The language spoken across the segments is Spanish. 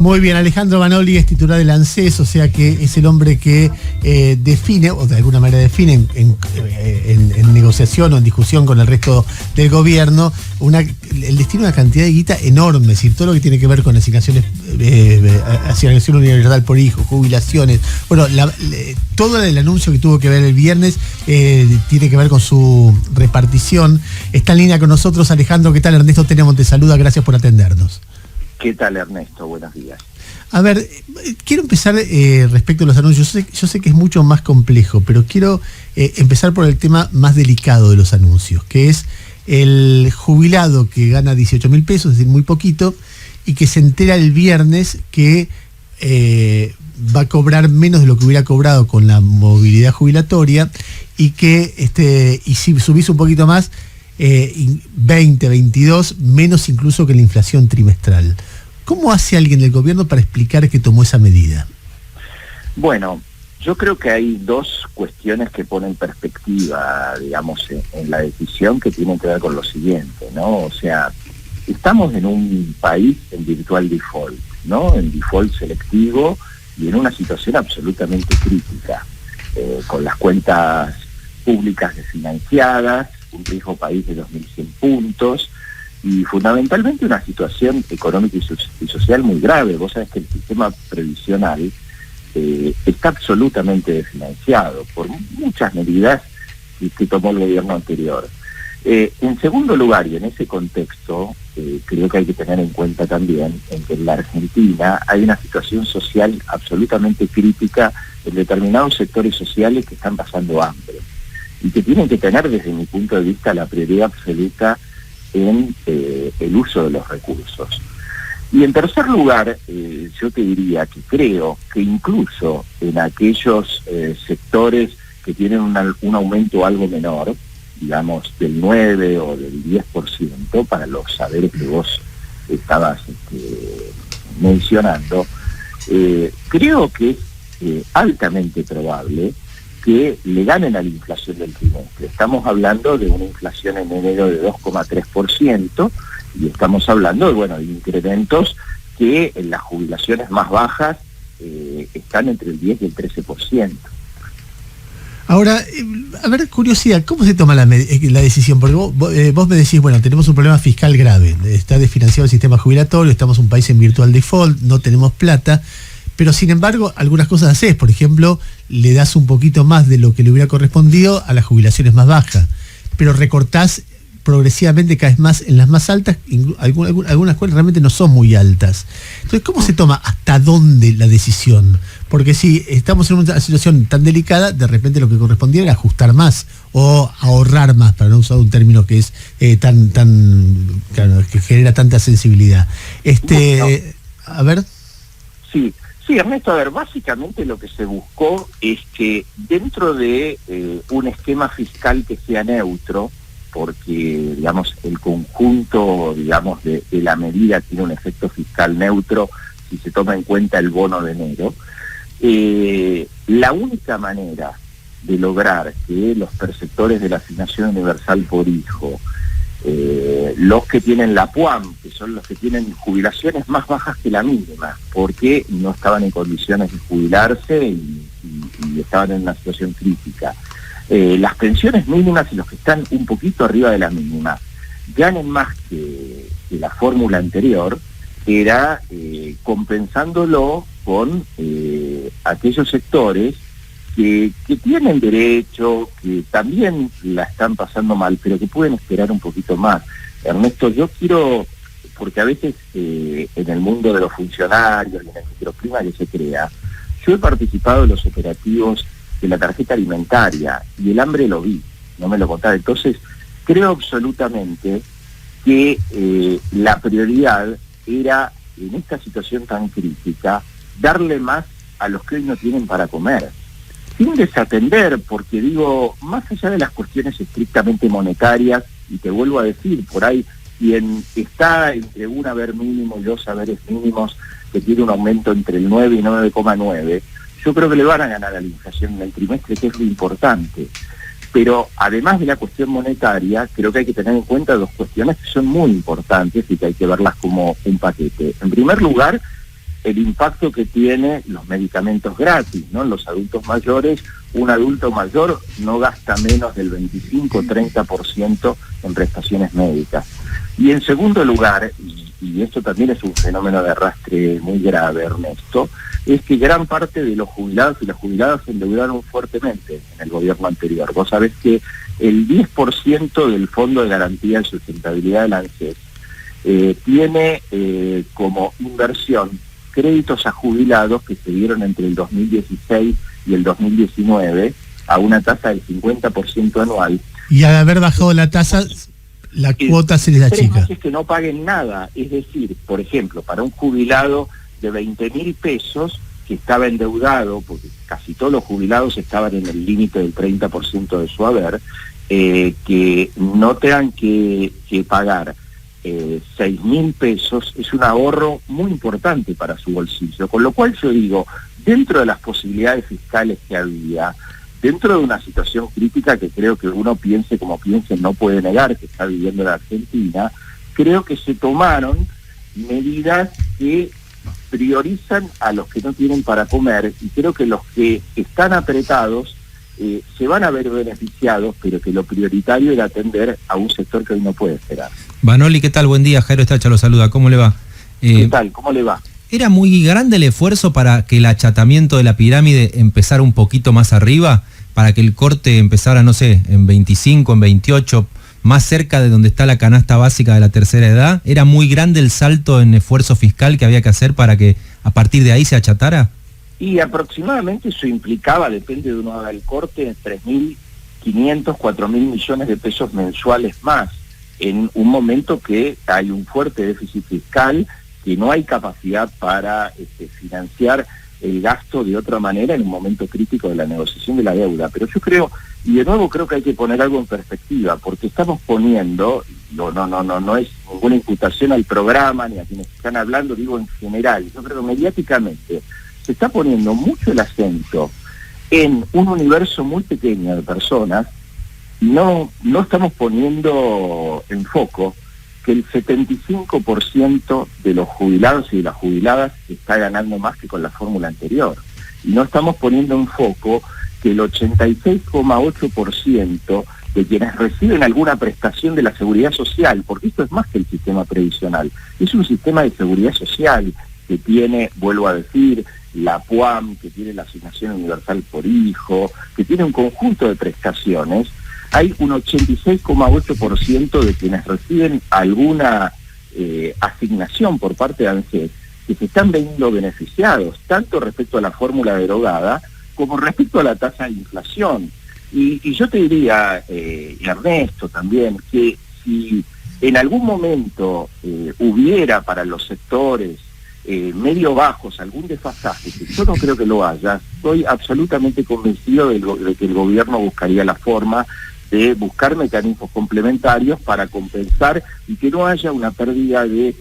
Muy bien, Alejandro Banoli es titular del ANSES, o sea que es el hombre que define, o de alguna manera define en negociación o en discusión con el resto del gobierno, el destino de una cantidad de guita enorme, es decir, todo lo que tiene que ver con asignaciones, asignación universal por hijo, jubilaciones, bueno, todo el anuncio que tuvo que ver el viernes tiene que ver con su repartición. Está en línea con nosotros Alejandro. ¿Qué tal? Ernesto Tenemos te saluda, gracias por atendernos. ¿Qué tal, Ernesto? Buenos días. A ver, quiero empezar respecto a los anuncios. Yo sé que es mucho más complejo, pero quiero empezar por el tema más delicado de los anuncios, que es el jubilado que gana 18.000 pesos, es decir, muy poquito, y que se entera el viernes que va a cobrar menos de lo que hubiera cobrado con la movilidad jubilatoria, y que y si subís un poquito más, 20, 22, menos incluso que la inflación trimestral. ¿Cómo hace alguien del gobierno para explicar que tomó esa medida? Bueno, yo creo que hay dos cuestiones que ponen perspectiva, digamos, en la decisión, que tienen que ver con lo siguiente, ¿no? O sea, estamos en un país en virtual default, ¿no? En default selectivo y en una situación absolutamente crítica, con las cuentas públicas desfinanciadas, un riesgo país de 2.100 puntos y fundamentalmente una situación económica y social muy grave. Vos sabés que el sistema previsional está absolutamente desfinanciado por muchas medidas que tomó el gobierno anterior. En segundo lugar, y en ese contexto, creo que hay que tener en cuenta también en que en la Argentina hay una situación social absolutamente crítica en determinados sectores sociales que están pasando hambre y que tienen que tener, desde mi punto de vista, la prioridad absoluta en el uso de los recursos. Y en tercer lugar, yo te diría que creo que incluso en aquellos sectores que tienen un aumento algo menor, digamos del 9 o del 10%, para los saberes que vos estabas mencionando, creo que es altamente probable que le ganen a la inflación del trimestre. Estamos hablando de una inflación en enero de 2,3% y estamos hablando de incrementos que en las jubilaciones más bajas están entre el 10 y el 13%. Ahora, a ver, curiosidad, ¿cómo se toma la decisión? Porque vos me decís, bueno, tenemos un problema fiscal grave, está desfinanciado el sistema jubilatorio, estamos un país en virtual default, no tenemos plata, pero sin embargo, algunas cosas haces. Por ejemplo, le das un poquito más de lo que le hubiera correspondido a las jubilaciones más bajas, pero recortás progresivamente cada vez más en las más altas, algunas cuales realmente no son muy altas. Entonces, ¿cómo se toma hasta dónde la decisión? Porque si estamos en una situación tan delicada, de repente lo que correspondía era ajustar más o ahorrar más, para no usar un término que es claro, que genera tanta sensibilidad. A ver. Sí, Ernesto, a ver, básicamente lo que se buscó es que dentro de un esquema fiscal que sea neutro, porque, digamos, el conjunto, digamos, de la medida tiene un efecto fiscal neutro si se toma en cuenta el bono de enero, la única manera de lograr que los perceptores de la asignación universal por hijo, los que tienen la PUAM, que son los que tienen jubilaciones más bajas que la mínima, porque no estaban en condiciones de jubilarse y estaban en una situación crítica, las pensiones mínimas y los que están un poquito arriba de la mínima ganen más que la fórmula anterior, era compensándolo con aquellos sectores que tienen derecho, que también la están pasando mal, pero que pueden esperar un poquito más. Ernesto, yo quiero, porque a veces en el mundo de los funcionarios y en el microclima que se crea, yo he participado en los operativos de la tarjeta alimentaria y el hambre lo vi, no me lo contaba. Entonces, creo absolutamente que la prioridad era, en esta situación tan crítica, darle más a los que hoy no tienen para comer, sin desatender, porque digo, más allá de las cuestiones estrictamente monetarias, y te vuelvo a decir, por ahí quien está entre un haber mínimo y dos haberes mínimos, que tiene un aumento entre el 9 y 9,9, yo creo que le van a ganar a la inflación en el trimestre, que es lo importante. Pero además de la cuestión monetaria, creo que hay que tener en cuenta dos cuestiones que son muy importantes y que hay que verlas como un paquete. En primer lugar, el impacto que tiene los medicamentos gratis, ¿no? En los adultos mayores, un adulto mayor no gasta menos del 25-30% en prestaciones médicas. Y en segundo lugar, y esto también es un fenómeno de arrastre muy grave, Ernesto, es que gran parte de los jubilados y las jubiladas se endeudaron fuertemente en el gobierno anterior. Vos sabés que el 10% del Fondo de Garantía de Sustentabilidad de la ANSES tiene como inversión créditos a jubilados que se dieron entre el 2016 y el 2019 a una tasa del 50% anual. Y al haber bajado la tasa, la cuota se les achica. 3 meses que no paguen nada, es decir, por ejemplo, para un jubilado de 20.000 pesos que estaba endeudado, porque casi todos los jubilados estaban en el límite del 30% de su haber, que no tengan que pagar 6.000 pesos, es un ahorro muy importante para su bolsillo, con lo cual yo digo, dentro de las posibilidades fiscales que había, dentro de una situación crítica que creo que uno piense como piense, no puede negar que está viviendo la Argentina, creo que se tomaron medidas que priorizan a los que no tienen para comer, y creo que los que están apretados se van a ver beneficiados, pero que lo prioritario era atender a un sector que hoy no puede esperar. Vanoli, ¿qué tal? Buen día, Jairo Estacha lo saluda, ¿cómo le va? ¿Qué tal? ¿Cómo le va? ¿Era muy grande el esfuerzo para que el achatamiento de la pirámide empezara un poquito más arriba? Para que el corte empezara, no sé, en 25, en 28, más cerca de donde está la canasta básica de la tercera edad. ¿Era muy grande el salto en esfuerzo fiscal que había que hacer para que a partir de ahí se achatara? Y aproximadamente eso implicaba, depende de uno haga el corte, 3.500, 4.000 millones de pesos mensuales más, en un momento que hay un fuerte déficit fiscal, que no hay capacidad para financiar el gasto de otra manera en un momento crítico de la negociación de la deuda. Pero yo creo, y de nuevo creo que hay que poner algo en perspectiva, porque estamos poniendo, no es ninguna imputación al programa ni a quienes están hablando, digo en general, yo creo que mediáticamente se está poniendo mucho el acento en un universo muy pequeño de personas, y no estamos poniendo en foco que el 75% de los jubilados y de las jubiladas está ganando más que con la fórmula anterior. Y no estamos poniendo en foco que el 86,8% de quienes reciben alguna prestación de la seguridad social, porque esto es más que el sistema previsional, es un sistema de seguridad social que tiene, vuelvo a decir, la PUAM, que tiene la asignación universal por hijo, que tiene un conjunto de prestaciones. Hay un 86,8% de quienes reciben alguna asignación por parte de ANSES que se están viendo beneficiados, tanto respecto a la fórmula derogada como respecto a la tasa de inflación. Y yo te diría, Ernesto también, que si en algún momento hubiera para los sectores medio bajos algún desfasaje, que yo no creo que lo haya, estoy absolutamente convencido de que el gobierno buscaría la forma de buscar mecanismos complementarios para compensar y que no haya una pérdida de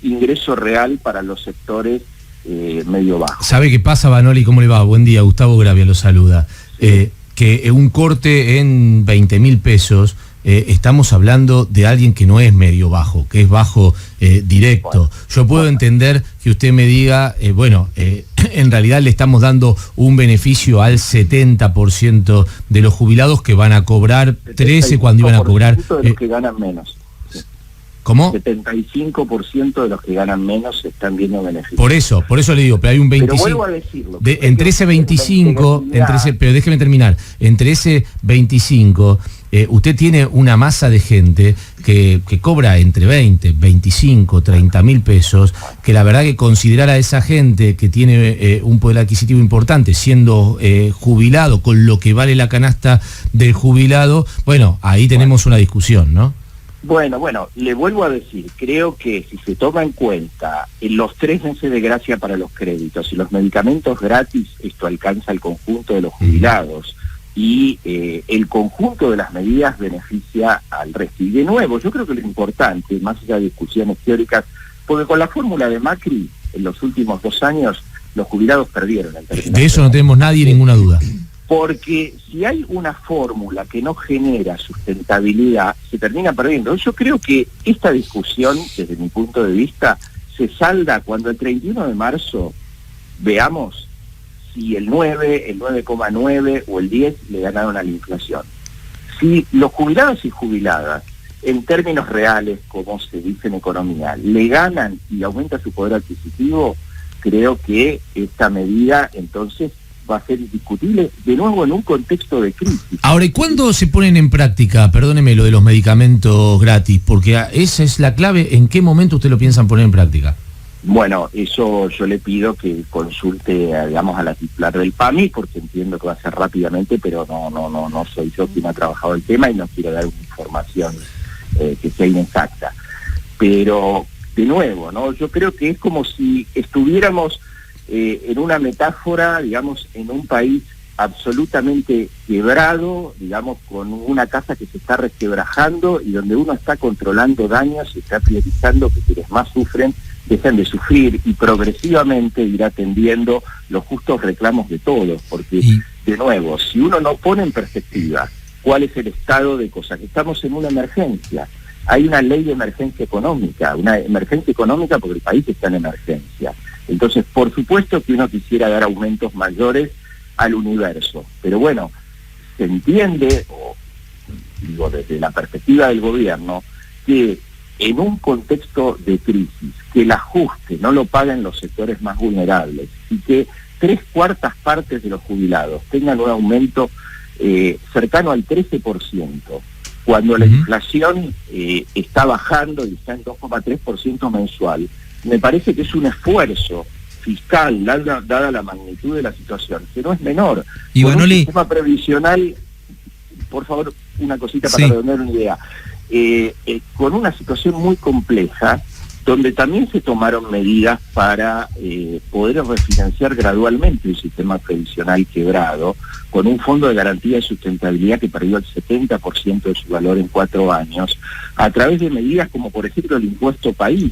ingreso real para los sectores medio bajos. ¿Sabe qué pasa, Vanoli? ¿Cómo le va? Buen día, Gustavo Gravia lo saluda. Que un corte en 20.000 pesos, estamos hablando de alguien que no es medio bajo, que es bajo directo. Yo puedo entender que usted me diga, en realidad le estamos dando un beneficio al 70% de los jubilados que van a cobrar 13 cuando iban a cobrar... de los que ganan menos. ¿Cómo? 75% de los que ganan menos se están viendo beneficios. Por eso le digo, pero hay un 25... Pero vuelvo a decirlo. Entre ese 25, pero déjeme terminar, entre ese 25, usted tiene una masa de gente que cobra entre 20, 25, 30.000 pesos, que la verdad que considerar a esa gente que tiene un poder adquisitivo importante, siendo jubilado, con lo que vale la canasta del jubilado, ahí tenemos una discusión, ¿no? Bueno, le vuelvo a decir, creo que si se toma en cuenta los 3 meses de gracia para los créditos y los medicamentos gratis, esto alcanza al conjunto de los jubilados y el conjunto de las medidas beneficia al resto. Y de nuevo, yo creo que lo importante, más allá de discusiones teóricas, porque con la fórmula de Macri, en los últimos 2 años, los jubilados perdieron. De eso no tenemos nadie ninguna duda. Porque si hay una fórmula que no genera sustentabilidad, se termina perdiendo. Yo creo que esta discusión, desde mi punto de vista, se salda cuando el 31 de marzo veamos si el 9, el 9,9 o el 10 le ganaron a la inflación. Si los jubilados y jubiladas, en términos reales, como se dice en economía, le ganan y aumenta su poder adquisitivo, creo que esta medida entonces va a ser indiscutible, de nuevo en un contexto de crisis. Ahora, ¿y cuándo se ponen en práctica, perdóneme, lo de los medicamentos gratis? Porque esa es la clave, ¿en qué momento usted lo piensan poner en práctica? Bueno, eso yo le pido que consulte, digamos, a la titular del PAMI, porque entiendo que va a ser rápidamente, pero no soy yo quien ha trabajado el tema y no quiero dar una información que sea inexacta. Pero, de nuevo, ¿no? Yo creo que es como si estuviéramos en una metáfora, digamos, en un país absolutamente quebrado, digamos, con una casa que se está resquebrajando y donde uno está controlando daños y está priorizando que quienes más sufren dejen de sufrir y progresivamente irá atendiendo los justos reclamos de todos, porque, de nuevo, si uno no pone en perspectiva cuál es el estado de cosas, que estamos en una emergencia, hay una ley de emergencia económica porque el país está en emergencia. Entonces, por supuesto que uno quisiera dar aumentos mayores al universo, pero bueno, se entiende, o digo desde la perspectiva del gobierno, que en un contexto de crisis, que el ajuste no lo paguen los sectores más vulnerables y que 3/4 partes de los jubilados tengan un aumento cercano al 13%, cuando la inflación está bajando y está en 2,3% mensual, me parece que es un esfuerzo fiscal, dada la magnitud de la situación, que no es menor. Y con un Vanoli, sistema previsional, por favor, una cosita para redondear una idea, con una situación muy compleja, donde también se tomaron medidas para poder refinanciar gradualmente un sistema previsional quebrado, con un fondo de garantía de sustentabilidad que perdió el 70% de su valor en 4 años, a través de medidas como por ejemplo el impuesto país,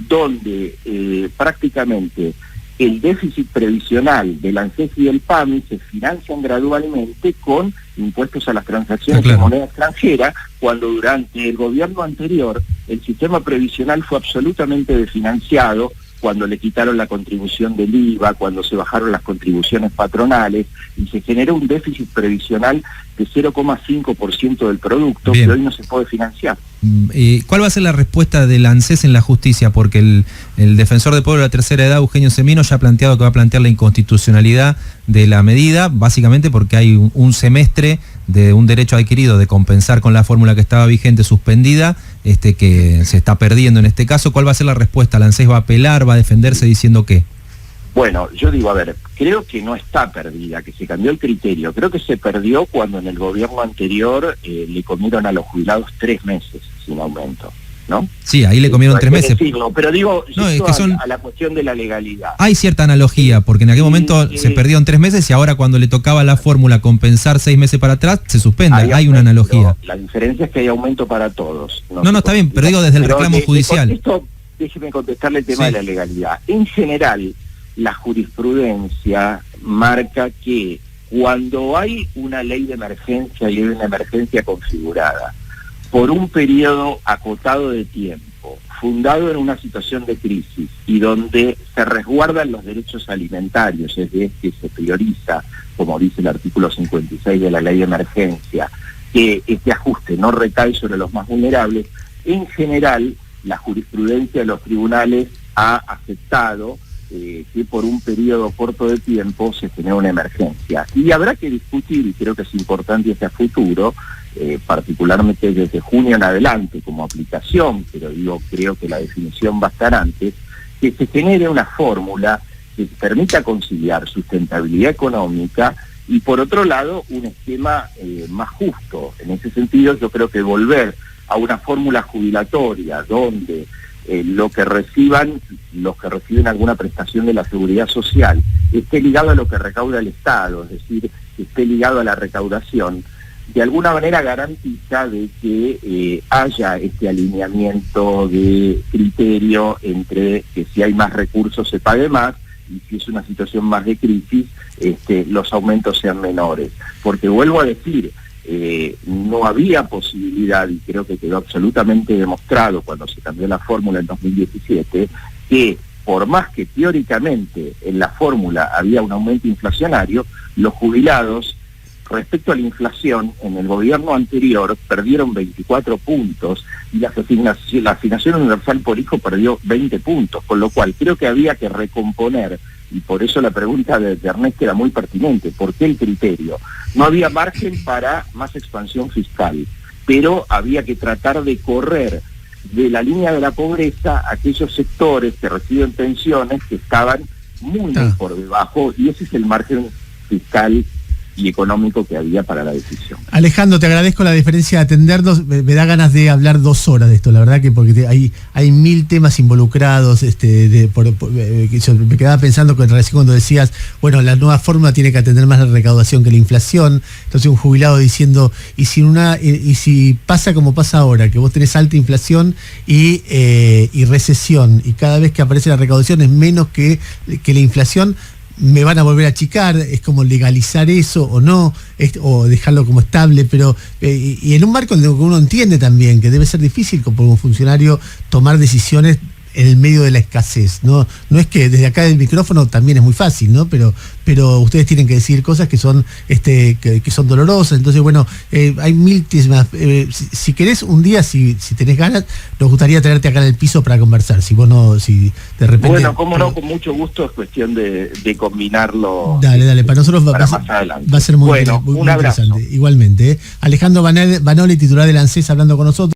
donde prácticamente el déficit previsional del ANSES y del PAMI se financian gradualmente con impuestos a las transacciones de moneda extranjera, cuando durante el gobierno anterior el sistema previsional fue absolutamente desfinanciado, cuando le quitaron la contribución del IVA, cuando se bajaron las contribuciones patronales y se generó un déficit previsional de 0,5% del producto. Bien. Que hoy no se puede financiar. ¿Cuál va a ser la respuesta del ANSES en la justicia? Porque el defensor del pueblo de la tercera edad, Eugenio Semino, ya ha planteado que va a plantear la inconstitucionalidad de la medida, básicamente porque hay un semestre de un derecho adquirido de compensar con la fórmula que estaba vigente suspendida, que se está perdiendo en este caso. ¿Cuál va a ser la respuesta? ¿El ANSES va a apelar, va a defenderse diciendo qué? Bueno, yo digo, a ver, creo que no está perdida, que se cambió el criterio. Creo que se perdió cuando en el gobierno anterior le comieron a los jubilados 3 meses sin aumento, ¿no? Sí, ahí le comieron 3 meses. Decirlo, pero digo, no, es que a la cuestión de la legalidad. Hay cierta analogía, porque en aquel momento se perdieron 3 meses y ahora cuando le tocaba la fórmula compensar 6 meses para atrás, se suspende. Hay una analogía. La diferencia es que hay aumento para todos. No, está bien, pero digo desde el reclamo judicial. Déjeme contestarle el tema de la legalidad. En general, la jurisprudencia marca que cuando hay una ley de emergencia y hay una emergencia configurada por un periodo acotado de tiempo, fundado en una situación de crisis y donde se resguardan los derechos alimentarios, es decir, que se prioriza, como dice el artículo 56 de la ley de emergencia, que este ajuste no recae sobre los más vulnerables, en general la jurisprudencia de los tribunales ha aceptado que por un periodo corto de tiempo se genera una emergencia. Y habrá que discutir, y creo que es importante hacia futuro, particularmente desde junio en adelante como aplicación, pero creo que la definición va a estar antes, que se genere una fórmula que permita conciliar sustentabilidad económica y por otro lado un esquema más justo. En ese sentido yo creo que volver a una fórmula jubilatoria donde lo que reciban los que reciben alguna prestación de la seguridad social esté ligado a lo que recauda el Estado, es decir, esté ligado a la recaudación, de alguna manera garantiza de que haya este alineamiento de criterio entre que si hay más recursos se pague más y si es una situación más de crisis los aumentos sean menores. Porque vuelvo a decir, no había posibilidad, y creo que quedó absolutamente demostrado cuando se cambió la fórmula en 2017, que por más que teóricamente en la fórmula había un aumento inflacionario, los jubilados, respecto a la inflación, en el gobierno anterior perdieron 24 puntos y la asignación universal por hijo perdió 20 puntos, con lo cual creo que había que recomponer, y por eso la pregunta de Ernesto era muy pertinente. ¿Por qué el criterio? No había margen para más expansión fiscal, pero había que tratar de correr de la línea de la pobreza aquellos sectores que reciben pensiones que estaban muy por debajo, y ese es el margen fiscal y económico que había para la decisión. Alejandro, te agradezco la diferencia de atendernos. Me da ganas de hablar 2 horas de esto, la verdad que porque hay 1000 temas involucrados. Yo me quedaba pensando con relación cuando decías, bueno, la nueva fórmula tiene que atender más la recaudación que la inflación. Entonces un jubilado diciendo, y si pasa como pasa ahora, que vos tenés alta inflación y recesión, y cada vez que aparece la recaudación es menos que la inflación, me van a volver a achicar, es como legalizar eso o no, o dejarlo como estable, pero y en un marco en el que uno entiende también que debe ser difícil como funcionario tomar decisiones en el medio de la escasez, no es que desde acá del micrófono también es muy fácil, ¿no? Pero ustedes tienen que decir cosas que son que son dolorosas. Entonces, bueno, hay 1000 temas. Si querés un día, si tenés ganas, nos gustaría traerte acá en el piso para conversar. Si de repente. Bueno, cómo no, con mucho gusto. Es cuestión de combinarlo. Dale, para nosotros para más adelante. Va a ser muy un interesante. abrazo. Igualmente. Alejandro Vanoli, titular del ANSES, hablando con nosotros.